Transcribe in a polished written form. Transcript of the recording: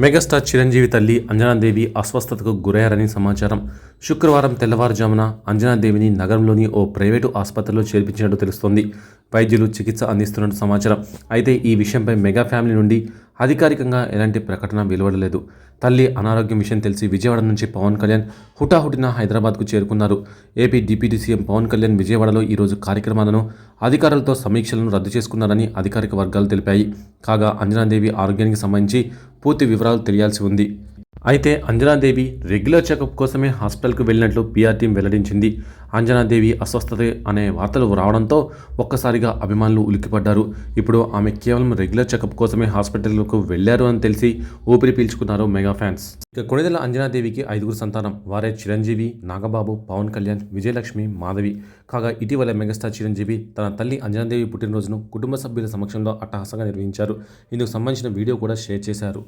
Megastar Chiranjeevi తల్లి అంజనాదేవి అస్వస్థతకు గురయ్యారని సమాచారం. శుక్రవారం తెల్లవారుజామున అంజనాదేవిని నగరంలోని ఓ ప్రైవేటు ఆసుపత్రిలో చేర్పించినట్టు తెలుస్తోంది. వైద్యులు చికిత్స అందిస్తున్నట్టు సమాచారం. అయితే ఈ విషయంపై మెగా ఫ్యామిలీ నుండి అధికారికంగా ఎలాంటి ప్రకటన వెలువడలేదు. తల్లి అనారోగ్యం విషయం తెలిసి విజయవాడ నుంచి పవన్ కళ్యాణ్ హుటాహుటిన హైదరాబాద్కు చేరుకున్నారు. AP deputy CM Pavan Kalyan విజయవాడలో ఈరోజు కార్యక్రమాలను, అధికారులతో సమీక్షలను రద్దు చేసుకున్నారని అధికారిక వర్గాలు తెలిపాయి. కాగా అంజనాదేవి ఆరోగ్యానికి సంబంధించి పూర్తి వివరాలు తెలియాల్సి ఉంది. అయితే అంజనాదేవి రెగ్యులర్ చెకప్ కోసమే హాస్పిటల్కు వెళ్ళినట్లు పీఆర్ టీం వెల్లడించింది. అంజనాదేవి అస్వస్థత అనే వార్తలు రావడంతో ఒక్కసారిగా అభిమానులు ఉలిక్కిపడ్డారు. ఇప్పుడు ఆమె కేవలం రెగ్యులర్ చెకప్ కోసమే హాస్పిటల్కు వెళ్లారు అని తెలిసి ఊపిరి పీల్చుకున్నారు మెగా ఫ్యాన్స్. ఇక కొణిదెల అంజనాదేవికి 5గురు సంతానం. వారే చిరంజీవి, నాగబాబు, పవన్ కళ్యాణ్, విజయలక్ష్మి, మాధవి. కాగా ఇటీవల మెగాస్టార్ చిరంజీవి తన తల్లి అంజనాదేవి పుట్టినరోజును కుటుంబ సభ్యుల సమక్షంలో అట్టహాసంగా నిర్వహించారు. ఇందుకు సంబంధించిన వీడియో కూడా షేర్ చేశారు.